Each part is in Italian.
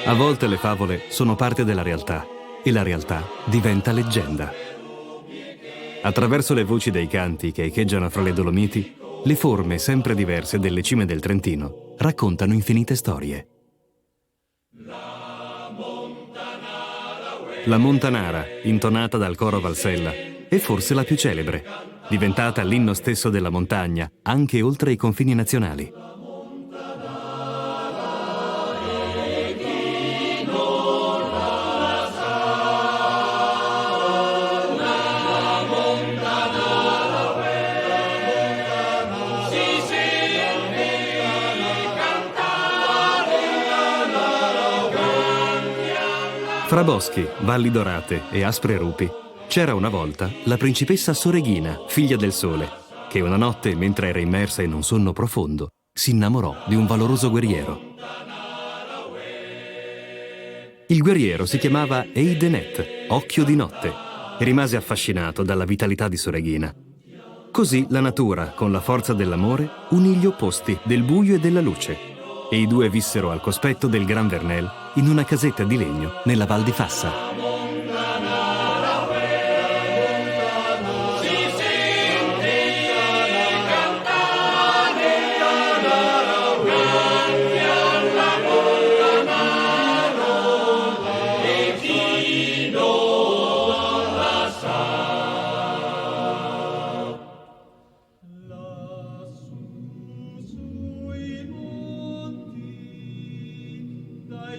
A volte le favole sono parte della realtà e la realtà diventa leggenda. Attraverso le voci dei canti che echeggiano fra le Dolomiti, le forme sempre diverse delle cime del Trentino raccontano infinite storie. La Montanara, intonata dal coro Valsella, è forse la più celebre, diventata l'inno stesso della montagna, anche oltre i confini nazionali. Fra boschi, valli dorate e aspre rupi, c'era una volta la principessa Soreghina, figlia del sole, che una notte, mentre era immersa in un sonno profondo, si innamorò di un valoroso guerriero. Il guerriero si chiamava Eidenet, occhio di notte, e rimase affascinato dalla vitalità di Soreghina. Così la natura, con la forza dell'amore, unì gli opposti del buio e della luce, e i due vissero al cospetto del Gran Vernel in una casetta di legno nella Val di Fassa.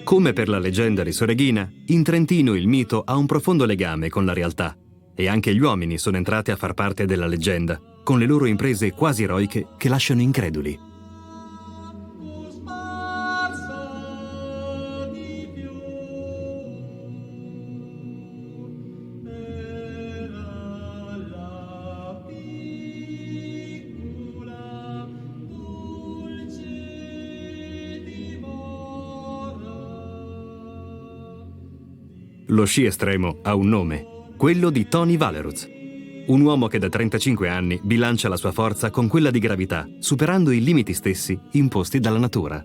Come per la leggenda di Soreghina, in Trentino il mito ha un profondo legame con la realtà e anche gli uomini sono entrati a far parte della leggenda, con le loro imprese quasi eroiche che lasciano increduli. Lo sci estremo ha un nome, quello di Tony Valeruz, un uomo che da 35 anni bilancia la sua forza con quella di gravità, superando i limiti stessi imposti dalla natura.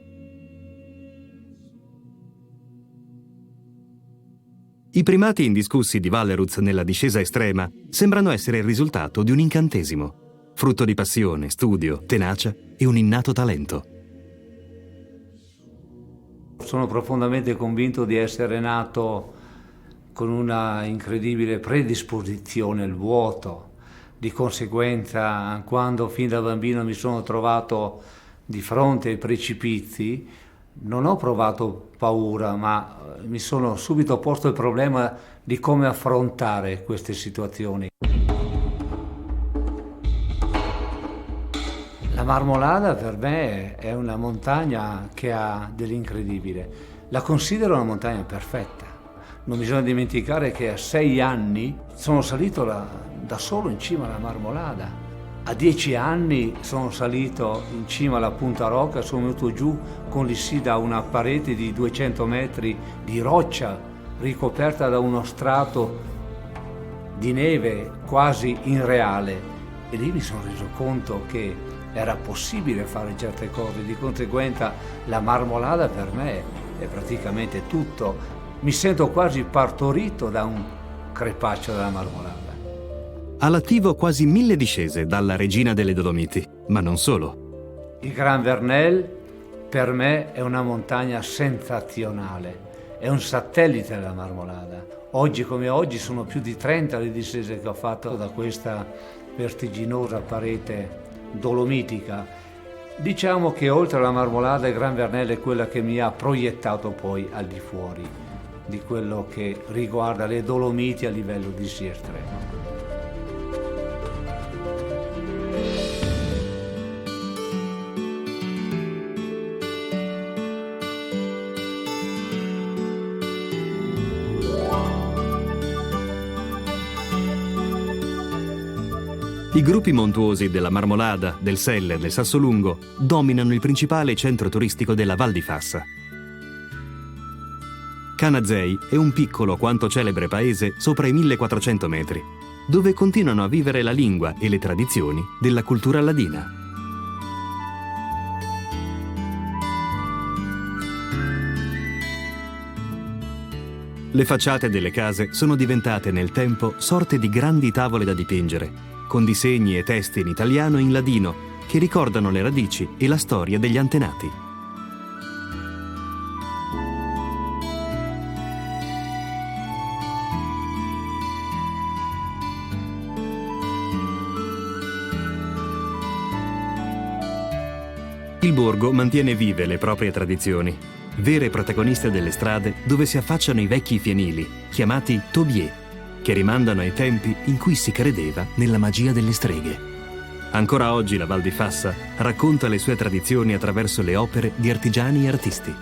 I primati indiscussi di Valeruz nella discesa estrema sembrano essere il risultato di un incantesimo, frutto di passione, studio, tenacia e un innato talento. Sono profondamente convinto di essere nato con una incredibile predisposizione al vuoto. Di conseguenza, quando fin da bambino mi sono trovato di fronte ai precipizi, non ho provato paura, ma mi sono subito posto il problema di come affrontare queste situazioni. La Marmolada per me è una montagna che ha dell'incredibile. La considero una montagna perfetta. Non bisogna dimenticare che a 6 anni sono salito da solo in cima alla Marmolada. A 10 anni sono salito in cima alla Punta Rocca, sono venuto giù con lì sì da una parete di 200 metri di roccia ricoperta da uno strato di neve quasi irreale. E lì mi sono reso conto che era possibile fare certe cose. Di conseguenza la Marmolada per me è praticamente tutto. Mi sento quasi partorito da un crepaccio della Marmolada. All'attivo quasi 1000 discese dalla regina delle Dolomiti, ma non solo. Il Gran Vernel per me è una montagna sensazionale, è un satellite della Marmolada. Oggi come oggi sono più di 30 le discese che ho fatto da questa vertiginosa parete dolomitica. Diciamo che oltre alla Marmolada il Gran Vernel è quella che mi ha proiettato poi al di fuori di quello che riguarda le Dolomiti a livello di sci estremo. I gruppi montuosi della Marmolada, del Selle e del Sassolungo dominano il principale centro turistico della Val di Fassa. Canazei è un piccolo quanto celebre paese sopra i 1400 metri, dove continuano a vivere la lingua e le tradizioni della cultura ladina. Le facciate delle case sono diventate nel tempo sorte di grandi tavole da dipingere, con disegni e testi in italiano e in ladino che ricordano le radici e la storia degli antenati. Il borgo mantiene vive le proprie tradizioni, vere protagoniste delle strade dove si affacciano i vecchi fienili, chiamati tobier, che rimandano ai tempi in cui si credeva nella magia delle streghe. Ancora oggi la Val di Fassa racconta le sue tradizioni attraverso le opere di artigiani e artisti.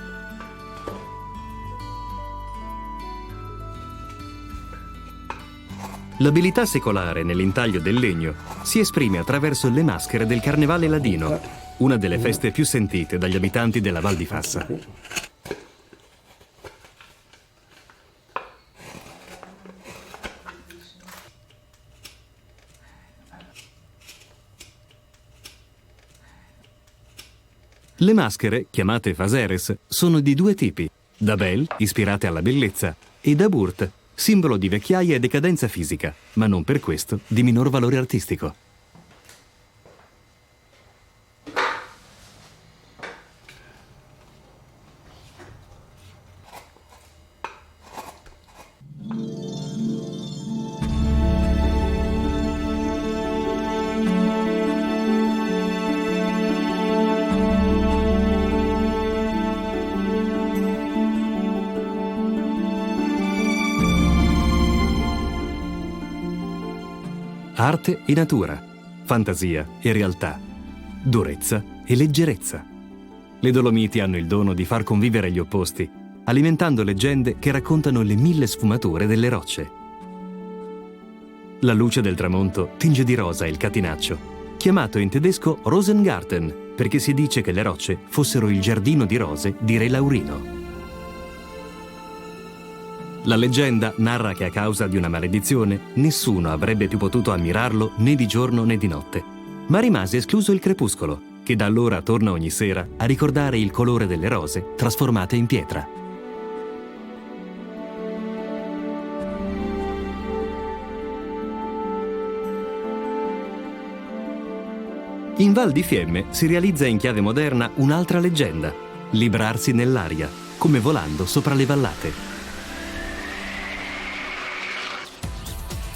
L'abilità secolare nell'intaglio del legno si esprime attraverso le maschere del Carnevale ladino, una delle feste più sentite dagli abitanti della Val di Fassa. Le maschere, chiamate faseres, sono di due tipi: da belle, ispirate alla bellezza, e da burt, simbolo di vecchiaia e decadenza fisica, ma non per questo di minor valore artistico. Arte e natura, fantasia e realtà, durezza e leggerezza. Le Dolomiti hanno il dono di far convivere gli opposti, alimentando leggende che raccontano le 1000 sfumature delle rocce. La luce del tramonto tinge di rosa il catinaccio, chiamato in tedesco Rosengarten, perché si dice che le rocce fossero il giardino di rose di Re Laurino. La leggenda narra che a causa di una maledizione nessuno avrebbe più potuto ammirarlo né di giorno né di notte, ma rimase escluso il crepuscolo, che da allora torna ogni sera a ricordare il colore delle rose trasformate in pietra. In Val di Fiemme si realizza in chiave moderna un'altra leggenda: librarsi nell'aria, come volando sopra le vallate.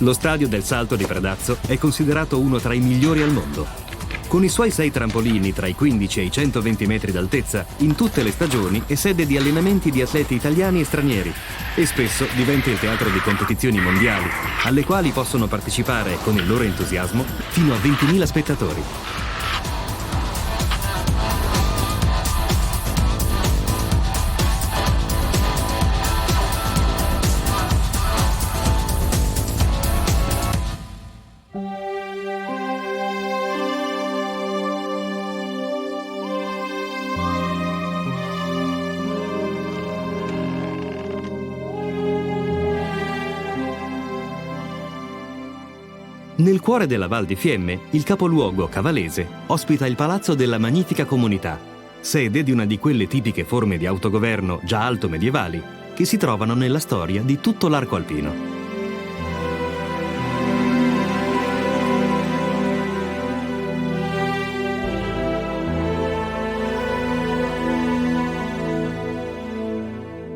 Lo stadio del Salto di Predazzo è considerato uno tra i migliori al mondo. Con i suoi 6 trampolini tra i 15 e i 120 metri d'altezza, in tutte le stagioni è sede di allenamenti di atleti italiani e stranieri e spesso diventa il teatro di competizioni mondiali, alle quali possono partecipare, con il loro entusiasmo, fino a 20.000 spettatori. Nel cuore della Val di Fiemme, il capoluogo cavalese ospita il Palazzo della Magnifica Comunità, sede di una di quelle tipiche forme di autogoverno già alto medievali che si trovano nella storia di tutto l'arco alpino.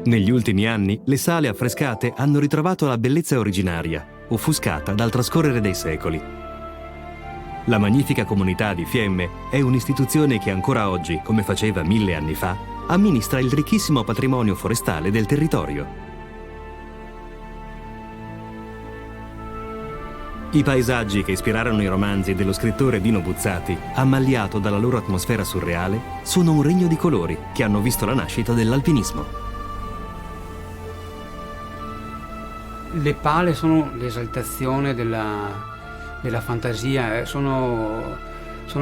Negli ultimi anni, le sale affrescate hanno ritrovato la bellezza originaria, offuscata dal trascorrere dei secoli. La Magnifica Comunità di Fiemme è un'istituzione che ancora oggi, come faceva 1000 anni fa, amministra il ricchissimo patrimonio forestale del territorio. I paesaggi che ispirarono i romanzi dello scrittore Dino Buzzati, ammagliato dalla loro atmosfera surreale, sono un regno di colori che hanno visto la nascita dell'alpinismo. Le pale sono l'esaltazione della fantasia, sono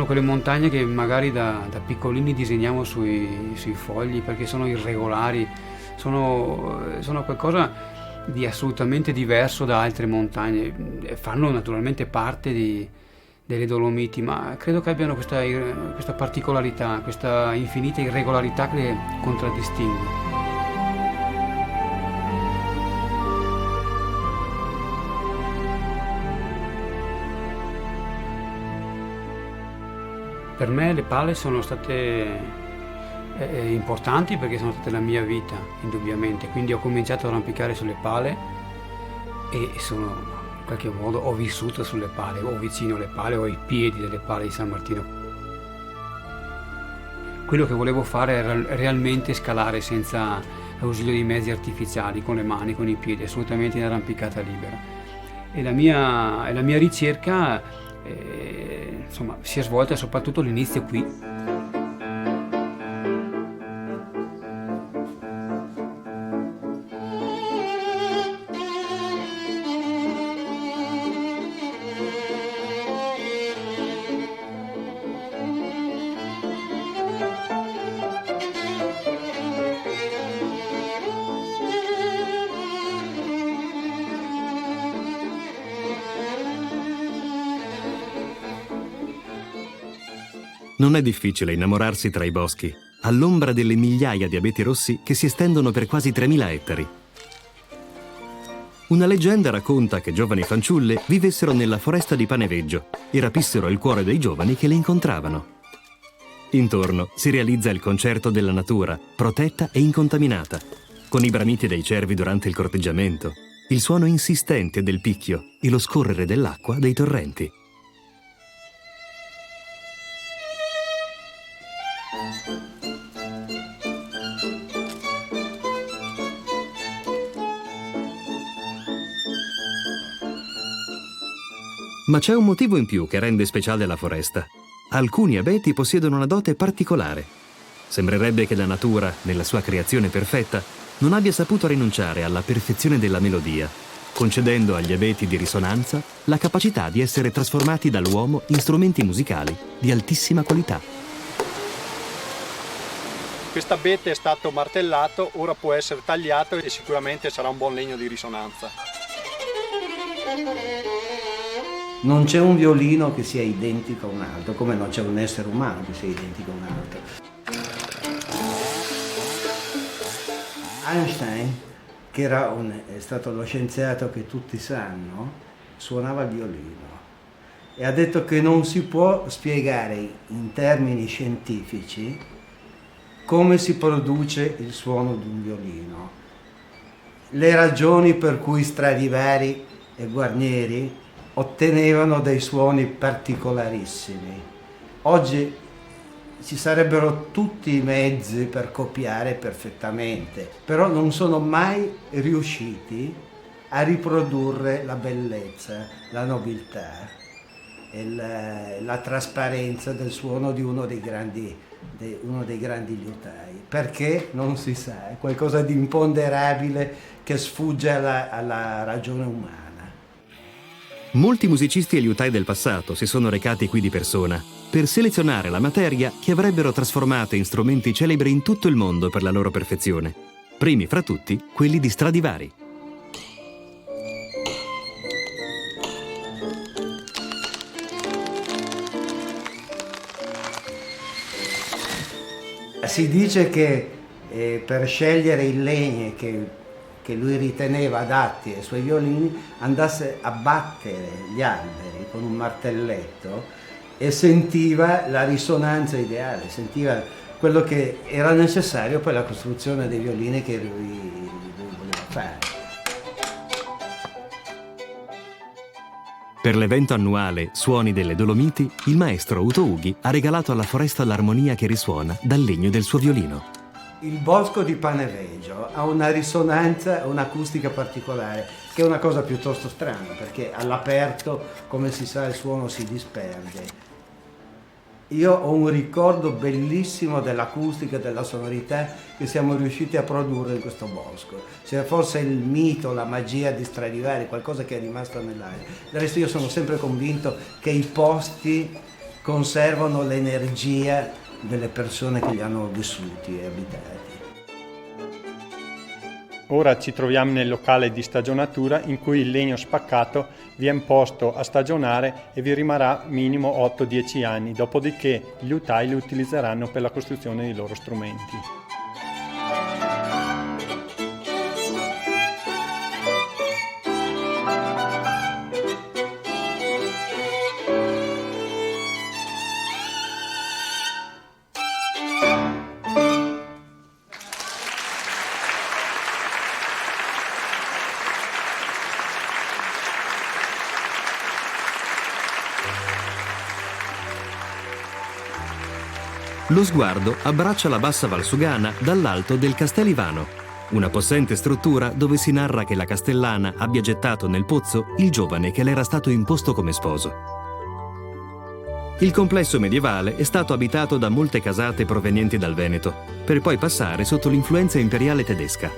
quelle montagne che magari da piccolini disegniamo sui fogli, perché sono irregolari, sono qualcosa di assolutamente diverso da altre montagne, fanno naturalmente parte delle Dolomiti, ma credo che abbiano questa particolarità, questa infinita irregolarità che le contraddistingue. Per me le pale sono state importanti perché sono state la mia vita, indubbiamente. Quindi ho cominciato a arrampicare sulle pale e in qualche modo ho vissuto sulle pale, o vicino alle pale, o ai piedi delle pale di San Martino. Quello che volevo fare era realmente scalare senza ausilio di mezzi artificiali, con le mani, con i piedi, assolutamente in arrampicata libera. E la mia ricerca insomma, si è svolta soprattutto all'inizio qui. Non è difficile innamorarsi tra i boschi, all'ombra delle migliaia di abeti rossi che si estendono per quasi 3.000 ettari. Una leggenda racconta che giovani fanciulle vivessero nella foresta di Paneveggio e rapissero il cuore dei giovani che le incontravano. Intorno si realizza il concerto della natura, protetta e incontaminata, con i bramiti dei cervi durante il corteggiamento, il suono insistente del picchio e lo scorrere dell'acqua dei torrenti. Ma c'è un motivo in più che rende speciale la foresta. Alcuni abeti possiedono una dote particolare. Sembrerebbe che la natura, nella sua creazione perfetta, non abbia saputo rinunciare alla perfezione della melodia, concedendo agli abeti di risonanza la capacità di essere trasformati dall'uomo in strumenti musicali di altissima qualità. Questo abete è stato martellato, ora può essere tagliato e sicuramente sarà un buon legno di risonanza. Non c'è un violino che sia identico a un altro, come non c'è un essere umano che sia identico a un altro. Einstein, che è stato lo scienziato che tutti sanno, suonava il violino e ha detto che non si può spiegare in termini scientifici come si produce il suono di un violino. Le ragioni per cui Stradivari e Guarneri ottenevano dei suoni particolarissimi. Oggi ci sarebbero tutti i mezzi per copiare perfettamente, però non sono mai riusciti a riprodurre la bellezza, la nobiltà e la trasparenza del suono di uno dei grandi liutai. Perché? Non si sa, è qualcosa di imponderabile che sfugge alla ragione umana. Molti musicisti e liutai del passato si sono recati qui di persona per selezionare la materia che avrebbero trasformato in strumenti celebri in tutto il mondo per la loro perfezione. Primi fra tutti quelli di Stradivari. Si dice che per scegliere i legni che lui riteneva adatti ai suoi violini andasse a battere gli alberi con un martelletto e sentiva la risonanza ideale, sentiva quello che era necessario per la costruzione dei violini che lui voleva fare. Per l'evento annuale Suoni delle Dolomiti, il maestro Uto Ughi ha regalato alla foresta l'armonia che risuona dal legno del suo violino. Il bosco di Paneveggio ha una risonanza, un'acustica particolare, che è una cosa piuttosto strana, perché all'aperto, come si sa, il suono si disperde. Io ho un ricordo bellissimo dell'acustica e della sonorità che siamo riusciti a produrre in questo bosco. C'è forse il mito, la magia di Stradivari, qualcosa che è rimasto nell'aria. Del resto io sono sempre convinto che i posti conservano l'energia delle persone che li hanno vissuti e abitati. Ora ci troviamo nel locale di stagionatura in cui il legno spaccato viene posto a stagionare e vi rimarrà minimo 8-10 anni, dopodiché gli utai li utilizzeranno per la costruzione dei loro strumenti. Lo sguardo abbraccia la bassa Valsugana dall'alto del Castelivano, una possente struttura dove si narra che la castellana abbia gettato nel pozzo il giovane che le era stato imposto come sposo. Il complesso medievale è stato abitato da molte casate provenienti dal Veneto, per poi passare sotto l'influenza imperiale tedesca.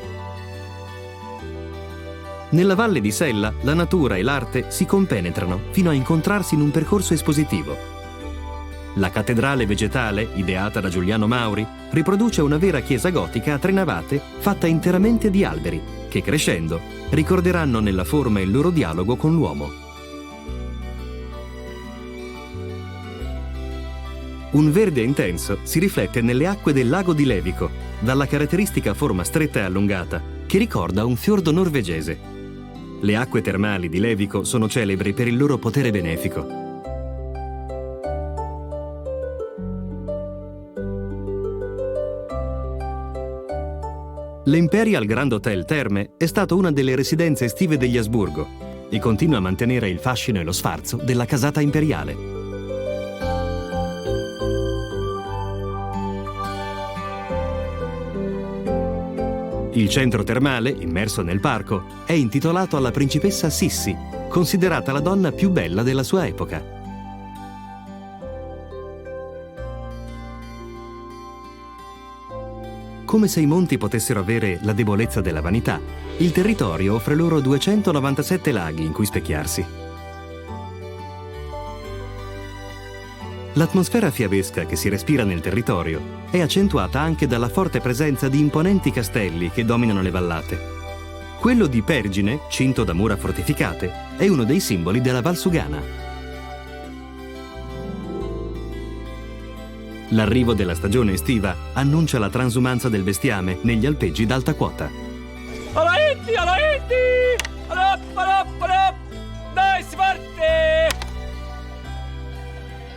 Nella valle di Sella la natura e l'arte si compenetrano fino a incontrarsi in un percorso espositivo. La cattedrale vegetale, ideata da Giuliano Mauri, riproduce una vera chiesa gotica a 3 navate fatta interamente di alberi, che crescendo ricorderanno nella forma il loro dialogo con l'uomo. Un verde intenso si riflette nelle acque del lago di Levico, dalla caratteristica forma stretta e allungata, che ricorda un fiordo norvegese. Le acque termali di Levico sono celebri per il loro potere benefico. L'Imperial Grand Hotel Terme è stato una delle residenze estive degli Asburgo e continua a mantenere il fascino e lo sfarzo della casata imperiale. Il centro termale, immerso nel parco, è intitolato alla principessa Sissi, considerata la donna più bella della sua epoca. Come se i monti potessero avere la debolezza della vanità, il territorio offre loro 297 laghi in cui specchiarsi. L'atmosfera fiabesca che si respira nel territorio è accentuata anche dalla forte presenza di imponenti castelli che dominano le vallate. Quello di Pergine, cinto da mura fortificate, è uno dei simboli della Valsugana. L'arrivo della stagione estiva annuncia la transumanza del bestiame negli alpeggi d'alta quota. Alla Inti! Alla Inti! Alla dai, si parte!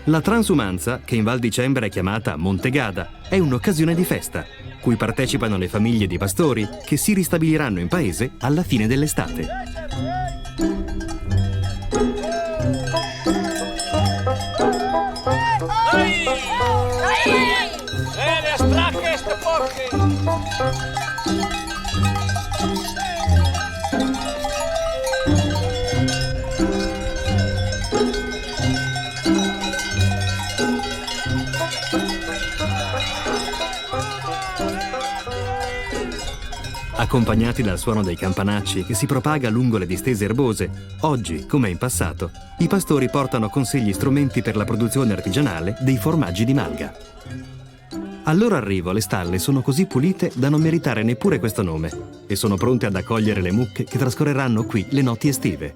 La transumanza, che in Val di Cembra è chiamata Montegada, è un'occasione di festa, cui partecipano le famiglie di pastori che si ristabiliranno in paese alla fine dell'estate. Accompagnati dal suono dei campanacci che si propaga lungo le distese erbose, oggi, come in passato, i pastori portano con sé gli strumenti per la produzione artigianale dei formaggi di malga. Al loro arrivo le stalle sono così pulite da non meritare neppure questo nome e sono pronte ad accogliere le mucche che trascorreranno qui le notti estive.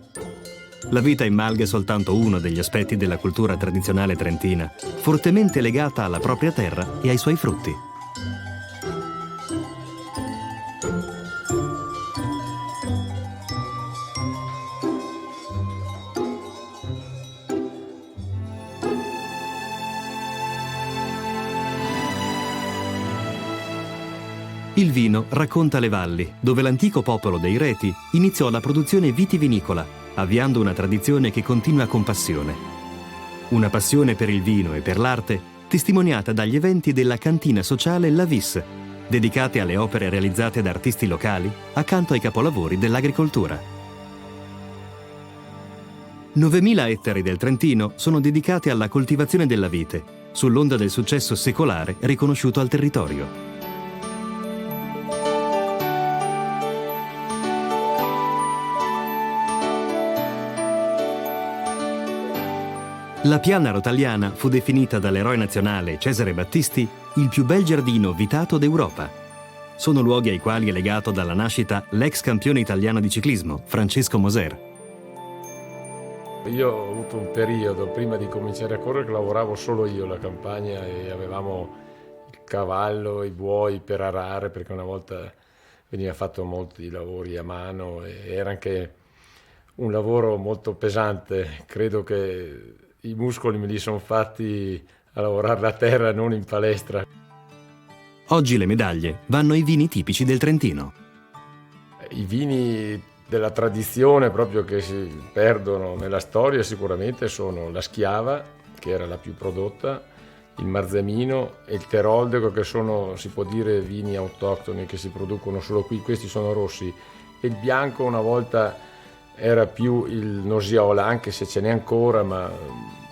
La vita in malga è soltanto uno degli aspetti della cultura tradizionale trentina, fortemente legata alla propria terra e ai suoi frutti. Il vino racconta le valli, dove l'antico popolo dei Reti iniziò la produzione vitivinicola, avviando una tradizione che continua con passione. Una passione per il vino e per l'arte, testimoniata dagli eventi della cantina sociale La Vis, dedicate alle opere realizzate da artisti locali accanto ai capolavori dell'agricoltura. 9.000 ettari del Trentino sono dedicati alla coltivazione della vite, sull'onda del successo secolare riconosciuto al territorio. La Piana Rotagliana fu definita dall'eroe nazionale Cesare Battisti il più bel giardino vitato d'Europa. Sono luoghi ai quali è legato dalla nascita l'ex campione italiano di ciclismo, Francesco Moser. Io ho avuto un periodo, prima di cominciare a correre, che lavoravo solo io la campagna e avevamo il cavallo, i buoi per arare, perché una volta veniva fatto molti lavori a mano e era anche un lavoro molto pesante. Credo che i muscoli me li sono fatti a lavorare la terra, non in palestra. Oggi le medaglie vanno ai vini tipici del Trentino. I vini della tradizione proprio che si perdono nella storia sicuramente sono la Schiava, che era la più prodotta, il Marzemino e il Teroldego, che sono, si può dire, vini autoctoni che si producono solo qui. Questi sono rossi. E il bianco una volta era più il Nosiola, anche se ce n'è ancora, ma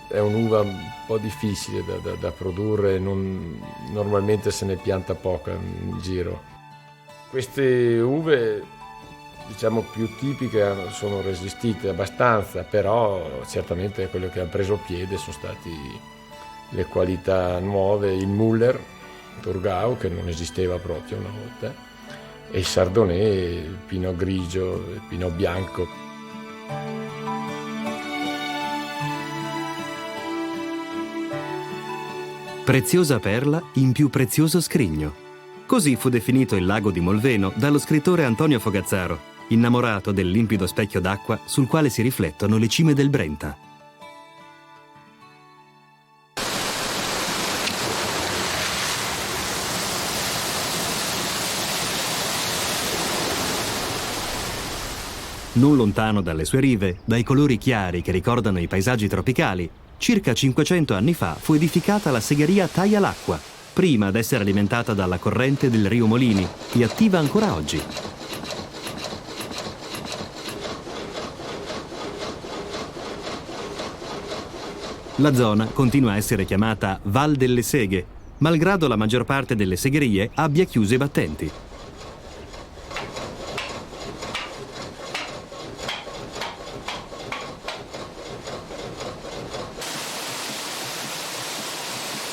è un'uva un po' difficile da produrre, normalmente se ne pianta poca in giro. Queste uve, diciamo, più tipiche sono resistite abbastanza, però certamente quello che ha preso piede sono stati le qualità nuove, il Müller Thurgau, che non esisteva proprio una volta, e il Chardonnay, il Pinot grigio, il Pinot bianco. Preziosa perla in più prezioso scrigno. Così fu definito il lago di Molveno dallo scrittore Antonio Fogazzaro, innamorato del limpido specchio d'acqua sul quale si riflettono le cime del Brenta. Non lontano dalle sue rive, dai colori chiari che ricordano i paesaggi tropicali, circa 500 anni fa fu edificata la segheria Taia l'Acqua, prima ad essere alimentata dalla corrente del Rio Molini e attiva ancora oggi. La zona continua a essere chiamata Val delle Seghe, malgrado la maggior parte delle segherie abbia chiuso i battenti.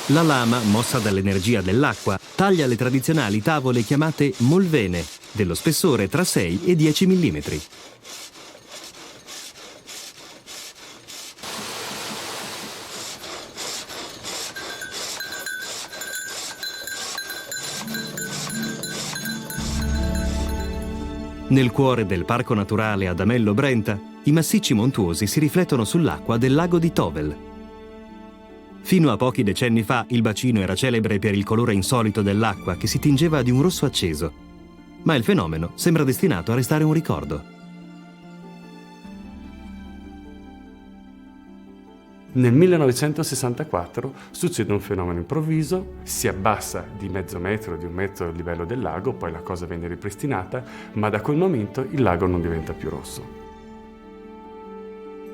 La lama, mossa dall'energia dell'acqua, taglia le tradizionali tavole chiamate molvene, dello spessore tra 6 e 10 mm. Nel cuore del parco naturale Adamello-Brenta, i massicci montuosi si riflettono sull'acqua del lago di Tovel. Fino a pochi decenni fa il bacino era celebre per il colore insolito dell'acqua che si tingeva di un rosso acceso, ma il fenomeno sembra destinato a restare un ricordo. Nel 1964 succede un fenomeno improvviso, si abbassa di mezzo metro, di 1 metro il livello del lago, poi la cosa viene ripristinata, ma da quel momento il lago non diventa più rosso.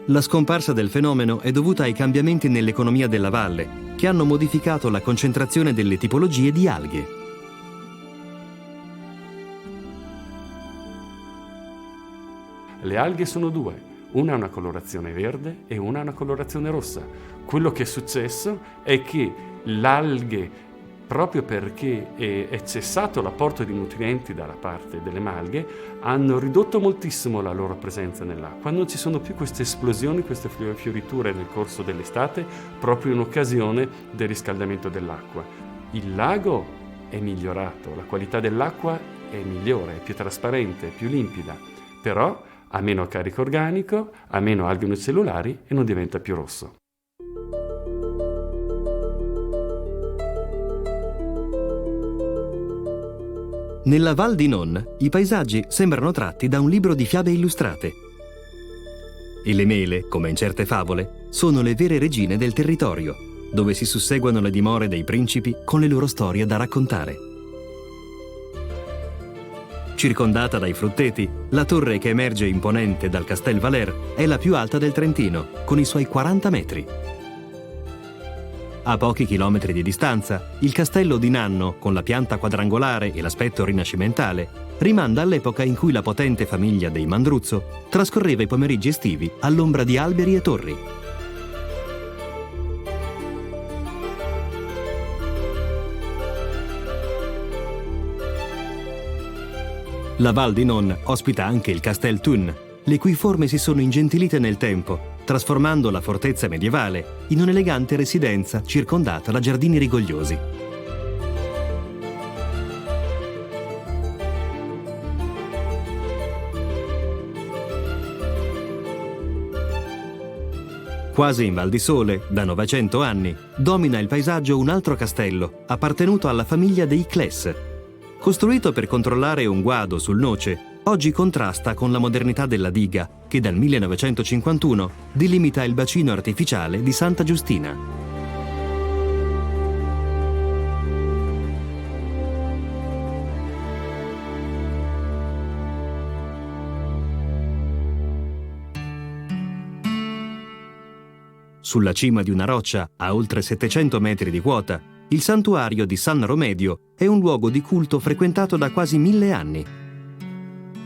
La scomparsa del fenomeno è dovuta ai cambiamenti nell'economia della valle, che hanno modificato la concentrazione delle tipologie di alghe. Le alghe sono due, una ha una colorazione verde e una ha una colorazione rossa. Quello che è successo è che l'alghe, proprio perché è cessato l'apporto di nutrienti dalla parte delle malghe, hanno ridotto moltissimo la loro presenza nell'acqua. Non ci sono più queste esplosioni, queste fioriture nel corso dell'estate, proprio in occasione del riscaldamento dell'acqua. Il lago è migliorato, la qualità dell'acqua è migliore, è più trasparente, è più limpida, però ha meno carico organico, ha meno alghe unicellulari e non diventa più rosso. Nella Val di Non, i paesaggi sembrano tratti da un libro di fiabe illustrate. E le mele, come in certe favole, sono le vere regine del territorio, dove si susseguono le dimore dei principi con le loro storie da raccontare. Circondata dai frutteti, la torre che emerge imponente dal Castel Valer è la più alta del Trentino, con i suoi 40 metri. A pochi chilometri di distanza, il castello di Nanno, con la pianta quadrangolare e l'aspetto rinascimentale, rimanda all'epoca in cui la potente famiglia dei Mandruzzo trascorreva i pomeriggi estivi all'ombra di alberi e torri. La Val di Non ospita anche il Castel Thun, le cui forme si sono ingentilite nel tempo, trasformando la fortezza medievale in un'elegante residenza circondata da giardini rigogliosi. Quasi in Val di Sole, da 900 anni, domina il paesaggio un altro castello, appartenuto alla famiglia dei Cles. Costruito per controllare un guado sul Noce, oggi contrasta con la modernità della diga, che dal 1951 delimita il bacino artificiale di Santa Giustina. Sulla cima di una roccia, a oltre 700 metri di quota, il santuario di San Romedio è un luogo di culto frequentato da quasi 1000 anni.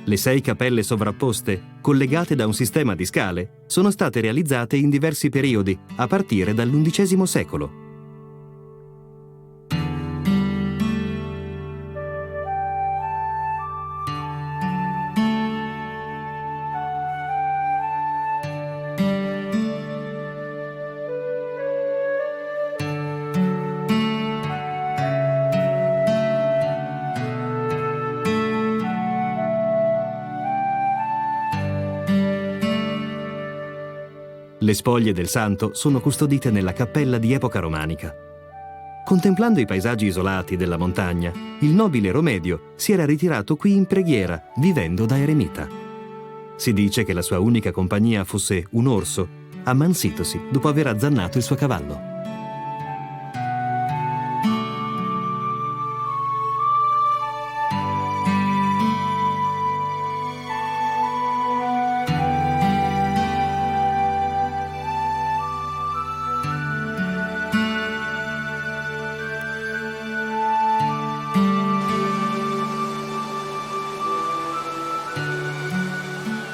Le 6 cappelle sovrapposte, collegate da un sistema di scale, sono state realizzate in diversi periodi, a partire dall'XI secolo. Le spoglie del santo sono custodite nella cappella di epoca romanica. Contemplando i paesaggi isolati della montagna, il nobile Romedio si era ritirato qui in preghiera, vivendo da eremita. Si dice che la sua unica compagnia fosse un orso, ammansitosi dopo aver azzannato il suo cavallo.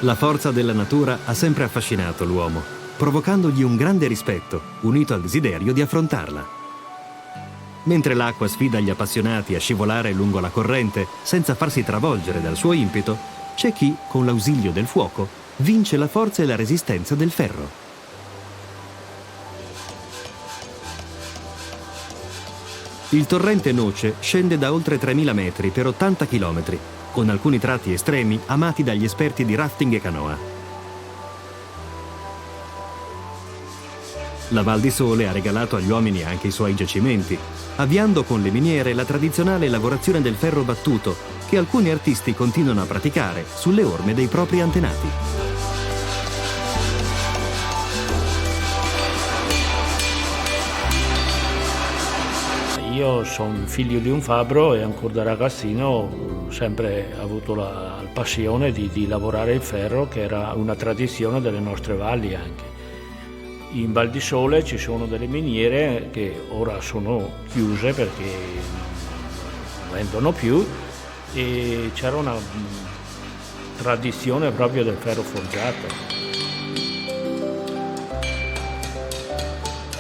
La forza della natura ha sempre affascinato l'uomo, provocandogli un grande rispetto, unito al desiderio di affrontarla. Mentre l'acqua sfida gli appassionati a scivolare lungo la corrente senza farsi travolgere dal suo impeto, c'è chi, con l'ausilio del fuoco, vince la forza e la resistenza del ferro. Il torrente Noce scende da oltre 3000 metri per 80 chilometri, con alcuni tratti estremi amati dagli esperti di rafting e canoa. La Val di Sole ha regalato agli uomini anche i suoi giacimenti, avviando con le miniere la tradizionale lavorazione del ferro battuto, che alcuni artisti continuano a praticare sulle orme dei propri antenati. Io sono figlio di un fabbro e ancora da ragazzino ho sempre avuto la passione di lavorare il ferro, che era una tradizione delle nostre valli anche. In Val di Sole ci sono delle miniere che ora sono chiuse perché non vendono più, e c'era una tradizione proprio del ferro forgiato.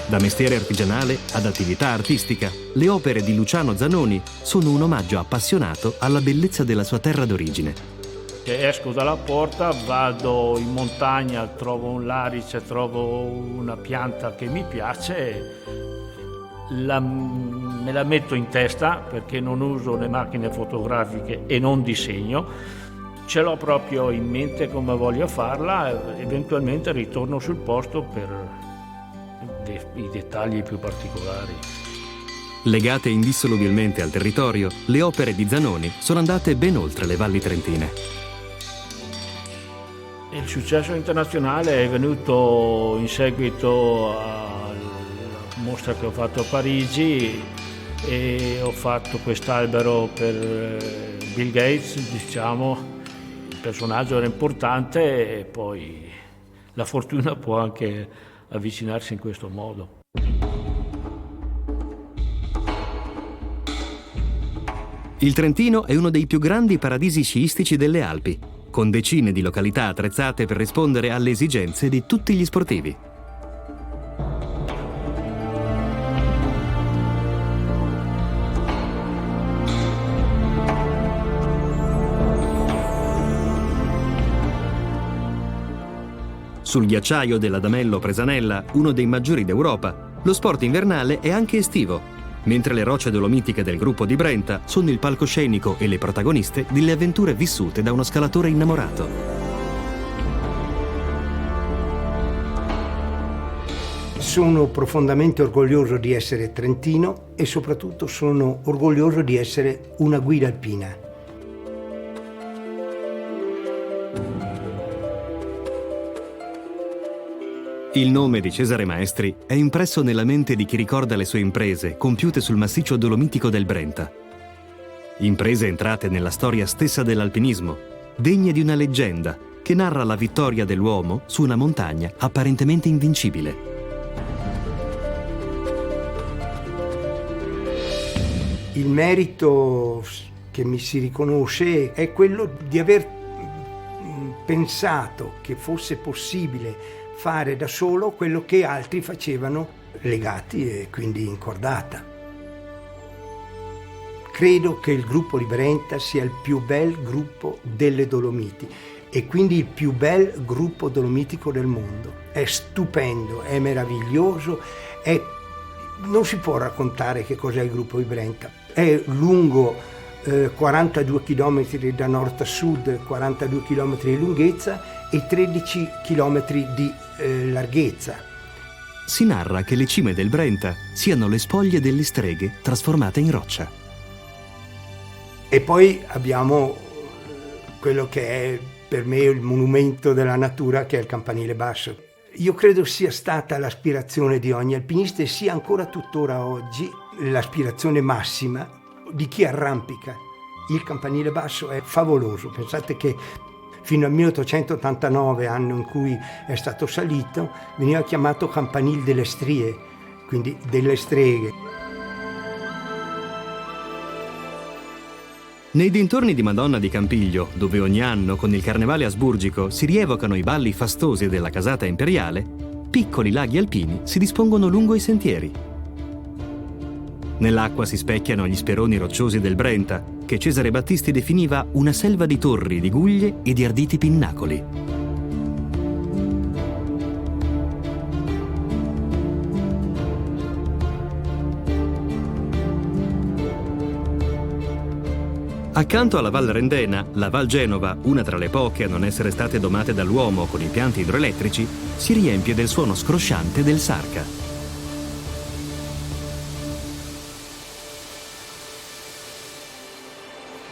Da mestiere artigianale ad attività artistica, le opere di Luciano Zanoni sono un omaggio appassionato alla bellezza della sua terra d'origine. Se esco dalla porta, vado in montagna, trovo un larice, trovo una pianta che mi piace, me la metto in testa perché non uso le macchine fotografiche e non disegno. Ce l'ho proprio in mente come voglio farla, eventualmente ritorno sul posto per i dettagli più particolari. Legate indissolubilmente al territorio, le opere di Zanoni sono andate ben oltre le valli trentine. Il successo internazionale è venuto in seguito alla mostra che ho fatto a Parigi, e ho fatto quest'albero per Bill Gates, diciamo. Il personaggio era importante e poi la fortuna può anche avvicinarsi in questo modo. Il Trentino è uno dei più grandi paradisi sciistici delle Alpi, con decine di località attrezzate per rispondere alle esigenze di tutti gli sportivi. Sul ghiacciaio dell'Adamello Presanella, uno dei maggiori d'Europa, lo sport invernale è anche estivo, mentre le rocce dolomitiche del gruppo di Brenta sono il palcoscenico e le protagoniste delle avventure vissute da uno scalatore innamorato. Sono profondamente orgoglioso di essere trentino e soprattutto sono orgoglioso di essere una guida alpina. Il nome di Cesare Maestri è impresso nella mente di chi ricorda le sue imprese compiute sul massiccio dolomitico del Brenta. Imprese entrate nella storia stessa dell'alpinismo, degne di una leggenda che narra la vittoria dell'uomo su una montagna apparentemente invincibile. Il merito che mi si riconosce è quello di aver pensato che fosse possibile fare da solo quello che altri facevano legati e quindi in cordata. Credo che il gruppo di Brenta sia il più bel gruppo delle Dolomiti e quindi il più bel gruppo dolomitico del mondo. È stupendo, è meraviglioso, non si può raccontare che cos'è il gruppo di Brenta. È lungo 42 km da nord a sud, 42 km di lunghezza e 13 km di larghezza. Si narra che le cime del Brenta siano le spoglie delle streghe trasformate in roccia. E poi abbiamo quello che è per me il monumento della natura, che è il campanile basso. Io credo sia stata l'aspirazione di ogni alpinista e sia ancora tuttora oggi l'aspirazione massima di chi arrampica. Il campanile basso è favoloso. Pensate che fino al 1889, anno in cui è stato salito, veniva chiamato campanile delle strie, quindi delle streghe. Nei dintorni di Madonna di Campiglio, dove ogni anno con il carnevale asburgico si rievocano i balli fastosi della casata imperiale, piccoli laghi alpini si dispongono lungo i sentieri. Nell'acqua si specchiano gli speroni rocciosi del Brenta, che Cesare Battisti definiva una selva di torri, di guglie e di arditi pinnacoli. Accanto alla Val Rendena, la Val Genova, una tra le poche a non essere state domate dall'uomo con impianti idroelettrici, si riempie del suono scrosciante del Sarca.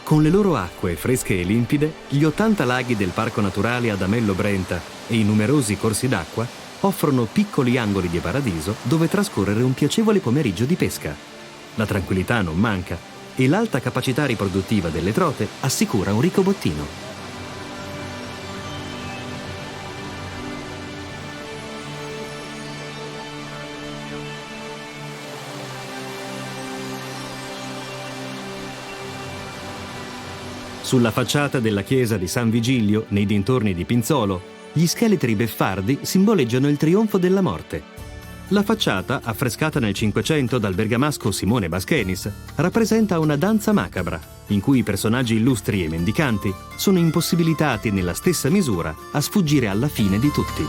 Con le loro acque fresche e limpide, gli 80 laghi del Parco Naturale Adamello Brenta e i numerosi corsi d'acqua offrono piccoli angoli di paradiso dove trascorrere un piacevole pomeriggio di pesca. La tranquillità non manca e l'alta capacità riproduttiva delle trote assicura un ricco bottino. Sulla facciata della chiesa di San Vigilio, nei dintorni di Pinzolo, gli scheletri beffardi simboleggiano il trionfo della morte. La facciata, affrescata nel Cinquecento dal bergamasco Simone Baschenis, rappresenta una danza macabra, in cui i personaggi illustri e mendicanti sono impossibilitati nella stessa misura a sfuggire alla fine di tutti.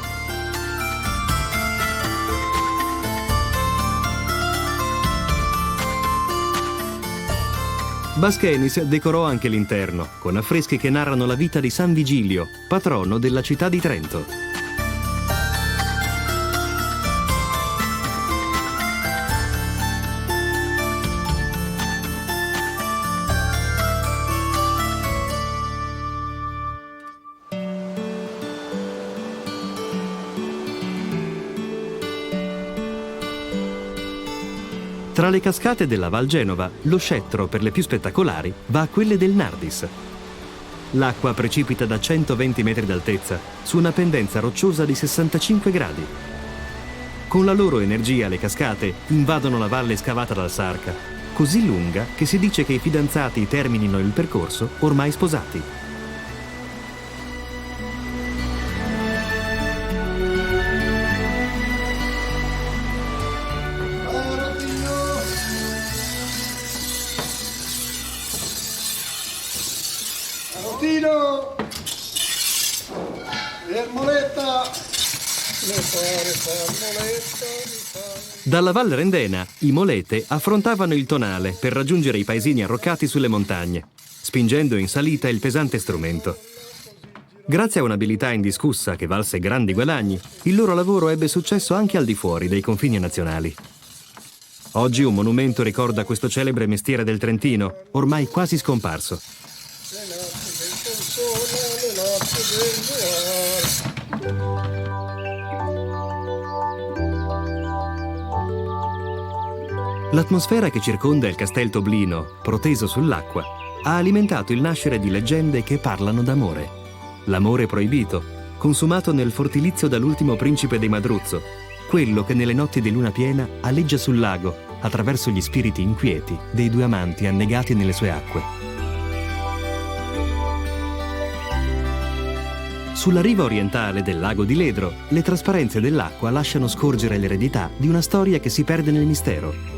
Baschenis decorò anche l'interno, con affreschi che narrano la vita di San Vigilio, patrono della città di Trento. Tra le cascate della Val Genova, lo scettro per le più spettacolari va a quelle del Nardis. L'acqua precipita da 120 metri d'altezza su una pendenza rocciosa di 65 gradi. Con la loro energia le cascate invadono la valle scavata dal Sarca, così lunga che si dice che i fidanzati terminino il percorso ormai sposati. Arrotino! Ermoletta! Dalla Val Rendena i Molete affrontavano il Tonale per raggiungere i paesini arroccati sulle montagne, spingendo in salita il pesante strumento. Grazie a un'abilità indiscussa che valse grandi guadagni, il loro lavoro ebbe successo anche al di fuori dei confini nazionali. Oggi un monumento ricorda questo celebre mestiere del Trentino, ormai quasi scomparso. L'atmosfera che circonda il Castel Toblino, proteso sull'acqua, ha alimentato il nascere di leggende che parlano d'amore. L'amore proibito, consumato nel fortilizio dall'ultimo principe dei Madruzzo, quello che nelle notti di luna piena aleggia sul lago attraverso gli spiriti inquieti dei due amanti annegati nelle sue acque. Sulla riva orientale del lago di Ledro, le trasparenze dell'acqua lasciano scorgere l'eredità di una storia che si perde nel mistero.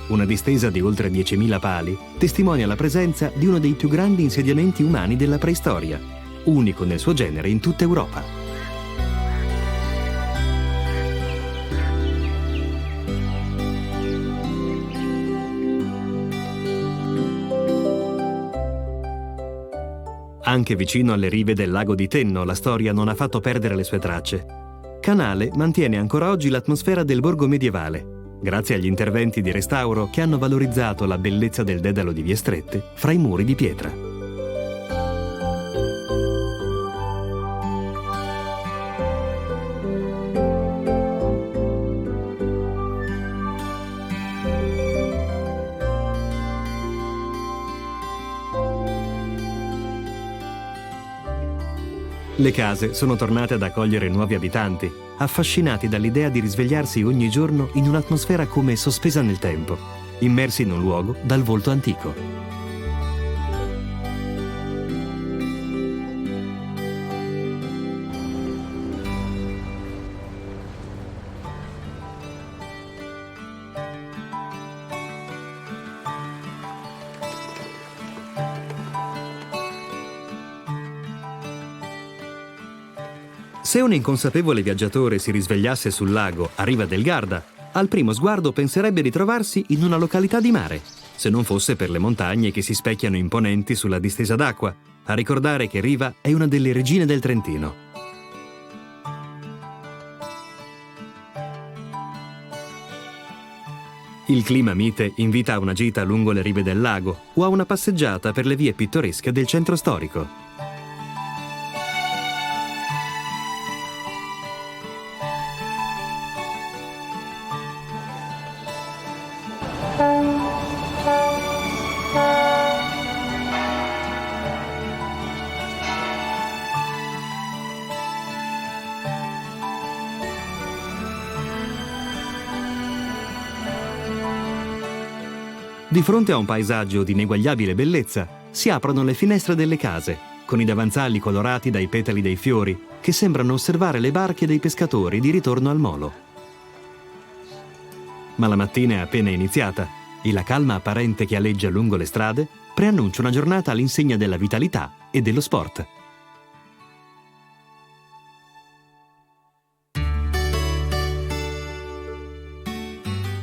Una distesa di oltre 10.000 pali testimonia la presenza di uno dei più grandi insediamenti umani della preistoria, unico nel suo genere in tutta Europa. Anche vicino alle rive del lago di Tenno la storia non ha fatto perdere le sue tracce. Canale mantiene ancora oggi l'atmosfera del borgo medievale, grazie agli interventi di restauro che hanno valorizzato la bellezza del dedalo di vie strette fra i muri di pietra. Le case sono tornate ad accogliere nuovi abitanti, affascinati dall'idea di risvegliarsi ogni giorno in un'atmosfera come sospesa nel tempo, immersi in un luogo dal volto antico. Se un inconsapevole viaggiatore si risvegliasse sul lago a riva del Garda, al primo sguardo penserebbe di trovarsi in una località di mare, se non fosse per le montagne che si specchiano imponenti sulla distesa d'acqua, a ricordare che Riva è una delle regine del Trentino. Il clima mite invita a una gita lungo le rive del lago o a una passeggiata per le vie pittoresche del centro storico. Di fronte a un paesaggio di ineguagliabile bellezza, si aprono le finestre delle case, con i davanzali colorati dai petali dei fiori, che sembrano osservare le barche dei pescatori di ritorno al molo. Ma la mattina è appena iniziata e la calma apparente che aleggia lungo le strade preannuncia una giornata all'insegna della vitalità e dello sport.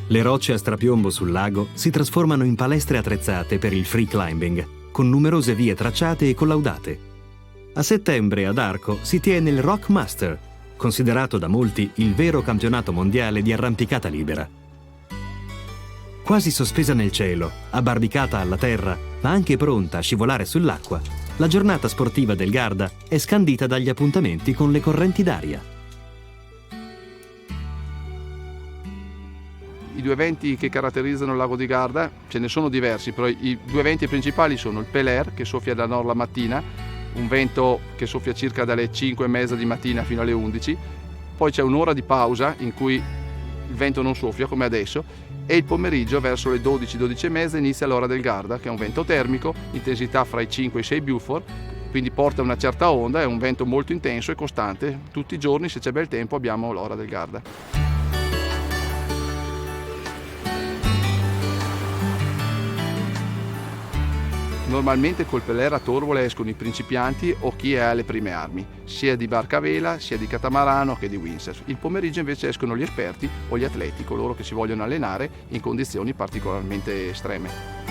Le rocce a strapiombo sul lago si trasformano in palestre attrezzate per il free climbing, con numerose vie tracciate e collaudate. A settembre ad Arco si tiene il Rock Master, considerato da molti il vero campionato mondiale di arrampicata libera. Quasi sospesa nel cielo, abbarbicata alla terra, ma anche pronta a scivolare sull'acqua, la giornata sportiva del Garda è scandita dagli appuntamenti con le correnti d'aria. I due venti che caratterizzano il lago di Garda, ce ne sono diversi, però i due venti principali sono il Peler, che soffia da nord la mattina, un vento che soffia circa dalle 5:30 di mattina fino alle 11, poi c'è un'ora di pausa in cui il vento non soffia come adesso, e il pomeriggio verso le 12-12:30 inizia l'ora del Garda, che è un vento termico, intensità fra i 5 e i 6 Beaufort, quindi porta una certa onda, è un vento molto intenso e costante. Tutti i giorni, se c'è bel tempo, abbiamo l'ora del Garda. Normalmente col Pelair a Torvole escono i principianti o chi è alle prime armi, sia di barca a vela, sia di catamarano che di windsurf. Il pomeriggio invece escono gli esperti o gli atleti, coloro che si vogliono allenare in condizioni particolarmente estreme.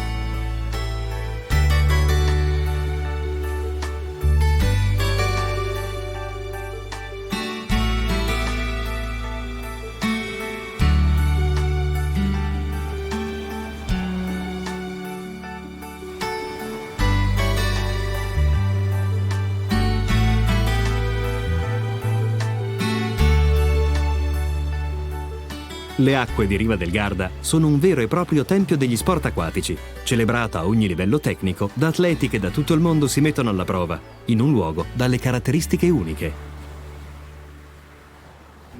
Le acque di Riva del Garda sono un vero e proprio tempio degli sport acquatici, celebrato a ogni livello tecnico da atleti che da tutto il mondo si mettono alla prova, in un luogo dalle caratteristiche uniche.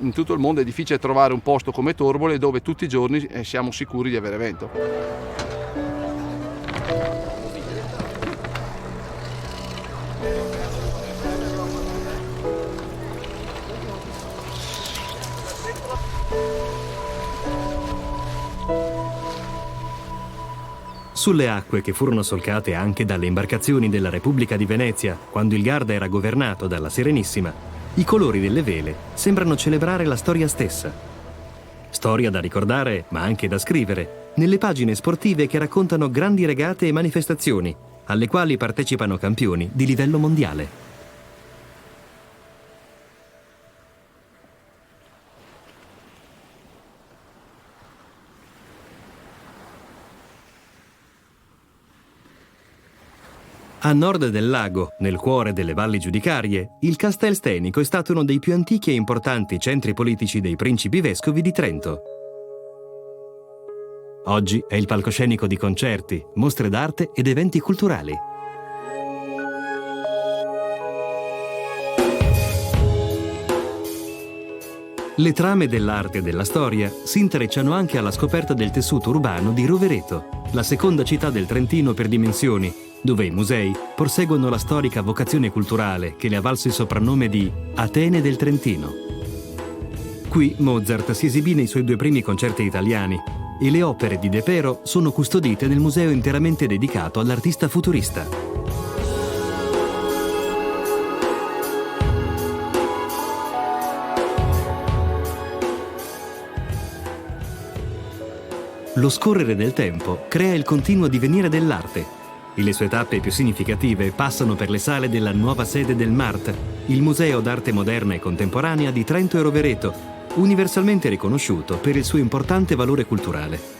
In tutto il mondo è difficile trovare un posto come Torvole dove tutti i giorni siamo sicuri di avere vento. Sulle acque che furono solcate anche dalle imbarcazioni della Repubblica di Venezia, quando il Garda era governato dalla Serenissima, i colori delle vele sembrano celebrare la storia stessa. Storia da ricordare, ma anche da scrivere, nelle pagine sportive che raccontano grandi regate e manifestazioni, alle quali partecipano campioni di livello mondiale. A nord del lago, nel cuore delle valli giudicarie, il Castel Stenico è stato uno dei più antichi e importanti centri politici dei principi vescovi di Trento. Oggi è il palcoscenico di concerti, mostre d'arte ed eventi culturali. Le trame dell'arte e della storia si intrecciano anche alla scoperta del tessuto urbano di Rovereto, la seconda città del Trentino per dimensioni, dove i musei proseguono la storica vocazione culturale che le ha valso il soprannome di Atene del Trentino. Qui Mozart si esibì nei suoi 2 primi concerti italiani e le opere di De Pero sono custodite nel museo interamente dedicato all'artista futurista. Lo scorrere del tempo crea il continuo divenire dell'arte e le sue tappe più significative passano per le sale della nuova sede del MART, il Museo d'Arte Moderna e Contemporanea di Trento e Rovereto, universalmente riconosciuto per il suo importante valore culturale.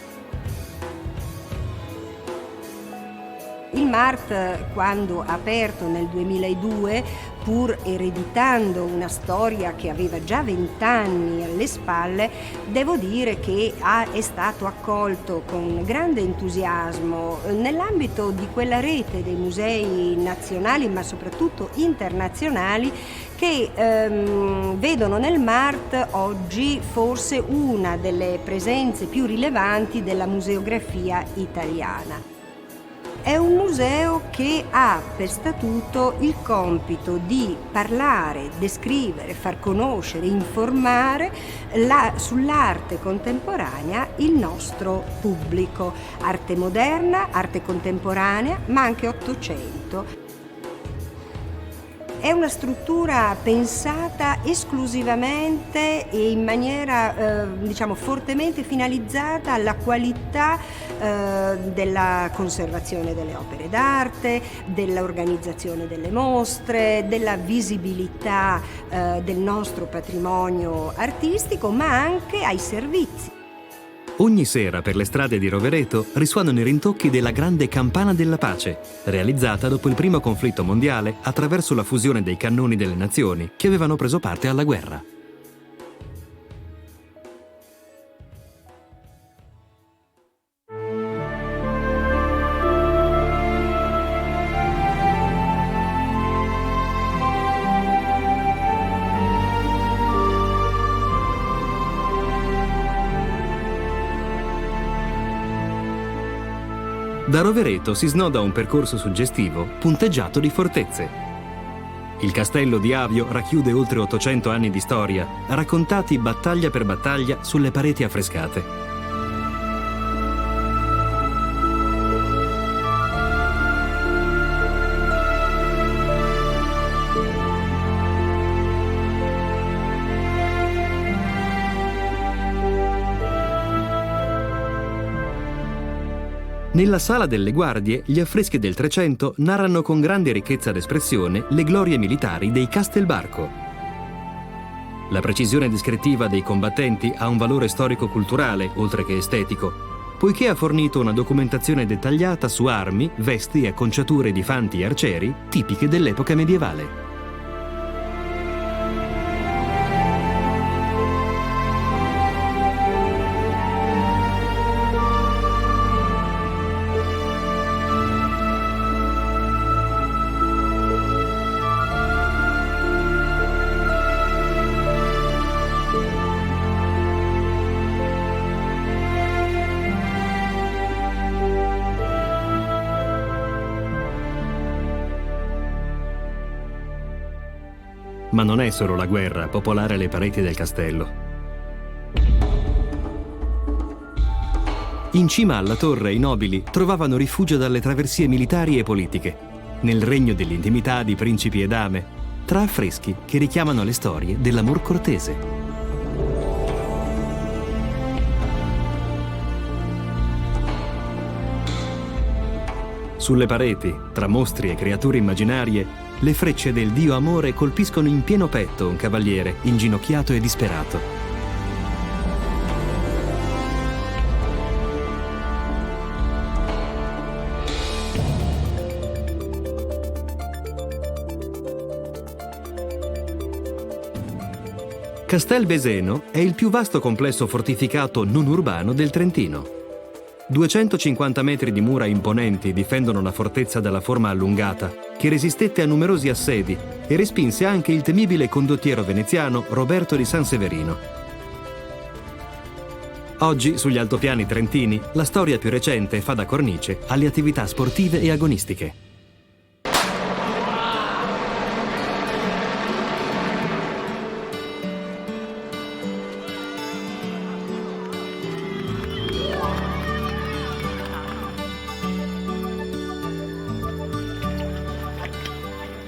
Il MART, quando aperto nel 2002, pur ereditando una storia che aveva già 20 anni alle spalle, devo dire che è stato accolto con grande entusiasmo nell'ambito di quella rete dei musei nazionali, ma soprattutto internazionali, che vedono nel MART oggi forse una delle presenze più rilevanti della museografia italiana. È un museo che ha per statuto il compito di parlare, descrivere, far conoscere, informare sull'arte contemporanea il nostro pubblico. Arte moderna, arte contemporanea, ma anche Ottocento. È una struttura pensata esclusivamente e in maniera fortemente finalizzata alla qualità della conservazione delle opere d'arte, dell'organizzazione delle mostre, della visibilità del nostro patrimonio artistico, ma anche ai servizi. Ogni sera per le strade di Rovereto risuonano i rintocchi della grande campana della pace, realizzata dopo il primo conflitto mondiale attraverso la fusione dei cannoni delle nazioni che avevano preso parte alla guerra. Da Rovereto si snoda un percorso suggestivo punteggiato di fortezze. Il castello di Avio racchiude oltre 800 anni di storia, raccontati battaglia per battaglia sulle pareti affrescate. Nella sala delle guardie, gli affreschi del Trecento narrano con grande ricchezza d'espressione le glorie militari dei Castelbarco. La precisione descrittiva dei combattenti ha un valore storico-culturale, oltre che estetico, poiché ha fornito una documentazione dettagliata su armi, vesti e acconciature di fanti e arcieri tipiche dell'epoca medievale. Ma non è solo la guerra a popolare le pareti del castello. In cima alla torre i nobili trovavano rifugio dalle traversie militari e politiche, nel regno dell'intimità di principi e dame, tra affreschi che richiamano le storie dell'amor cortese. Sulle pareti, tra mostri e creature immaginarie, le frecce del dio amore colpiscono in pieno petto un cavaliere inginocchiato e disperato. Castelveseno è il più vasto complesso fortificato non urbano del Trentino. 250 metri di mura imponenti difendono la fortezza dalla forma allungata, che resistette a numerosi assedi e respinse anche il temibile condottiero veneziano Roberto di San Severino. Oggi, sugli altopiani trentini, la storia più recente fa da cornice alle attività sportive e agonistiche.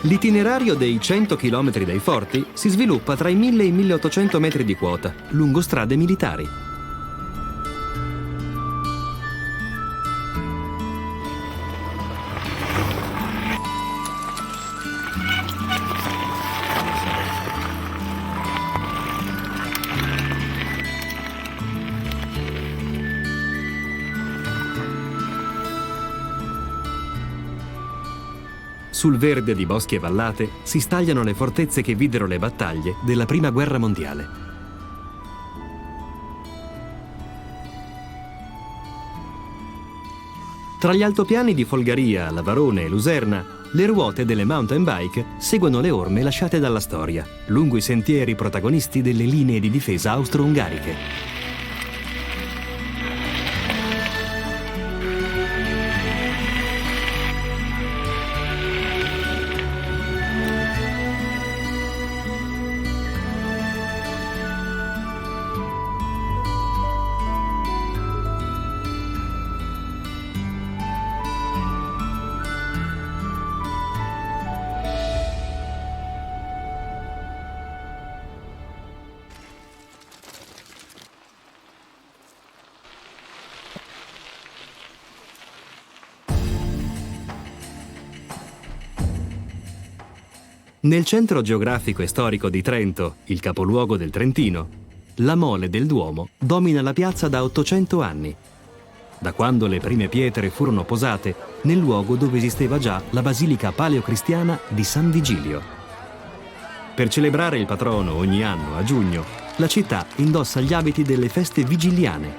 L'itinerario dei 100 km dai forti si sviluppa tra i 1000 e i 1800 metri di quota, lungo strade militari. Sul verde di boschi e vallate si stagliano le fortezze che videro le battaglie della Prima Guerra Mondiale. Tra gli altopiani di Folgaria, Lavarone e Luserna, le ruote delle mountain bike seguono le orme lasciate dalla storia, lungo i sentieri protagonisti delle linee di difesa austro-ungariche. Nel centro geografico e storico di Trento, il capoluogo del Trentino, la mole del Duomo domina la piazza da 800 anni, da quando le prime pietre furono posate nel luogo dove esisteva già la basilica paleocristiana di San Vigilio. Per celebrare il patrono ogni anno a giugno, la città indossa gli abiti delle feste vigiliane,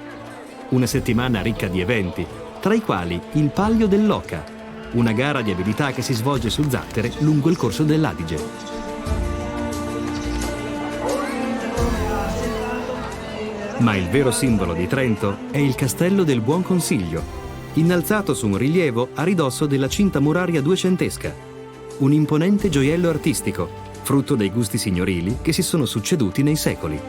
una settimana ricca di eventi, tra i quali il Palio dell'Oca, una gara di abilità che si svolge su zattere lungo il corso dell'Adige. Ma il vero simbolo di Trento è il Castello del Buon Consiglio, innalzato su un rilievo a ridosso della cinta muraria duecentesca. Un imponente gioiello artistico, frutto dei gusti signorili che si sono succeduti nei secoli.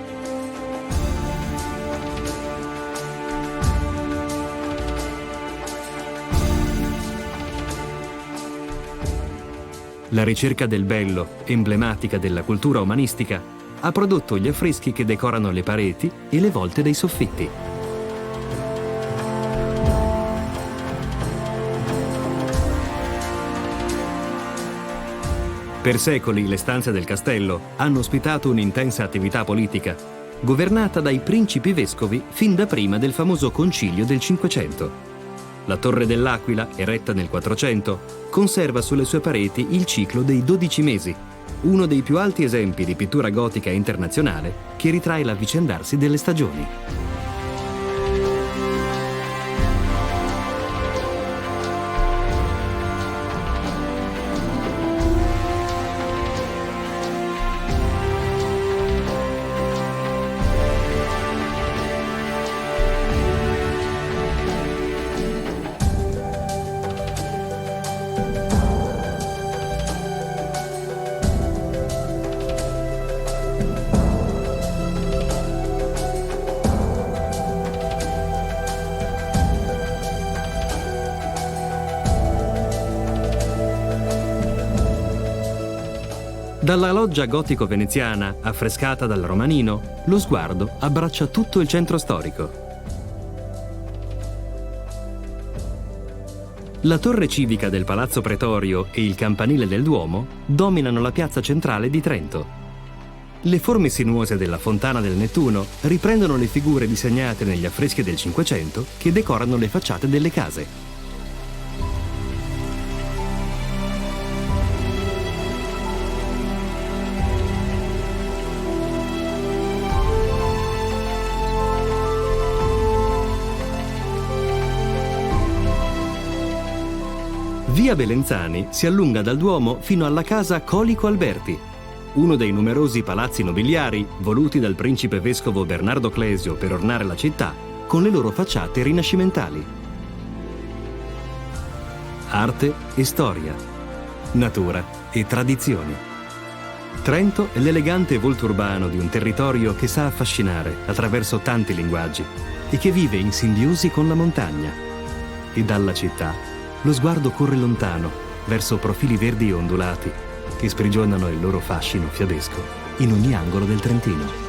La ricerca del bello, emblematica della cultura umanistica, ha prodotto gli affreschi che decorano le pareti e le volte dei soffitti. Per secoli le stanze del castello hanno ospitato un'intensa attività politica, governata dai principi vescovi fin da prima del famoso concilio del Cinquecento. La Torre dell'Aquila, eretta nel 400, conserva sulle sue pareti il ciclo dei 12 mesi, uno dei più alti esempi di pittura gotica internazionale che ritrae l'avvicendarsi delle stagioni. Dalla loggia gotico-veneziana, affrescata dal romanino, lo sguardo abbraccia tutto il centro storico. La torre civica del Palazzo Pretorio e il campanile del Duomo dominano la piazza centrale di Trento. Le forme sinuose della Fontana del Nettuno riprendono le figure disegnate negli affreschi del Cinquecento che decorano le facciate delle case. Via Belenzani si allunga dal Duomo fino alla casa Colico Alberti, uno dei numerosi palazzi nobiliari voluti dal principe vescovo Bernardo Clesio per ornare la città, con le loro facciate rinascimentali. Arte e storia, natura e tradizioni. Trento è l'elegante volto urbano di un territorio che sa affascinare attraverso tanti linguaggi e che vive in simbiosi con la montagna. E dalla città lo sguardo corre lontano, verso profili verdi e ondulati, che sprigionano il loro fascino fiabesco in ogni angolo del Trentino.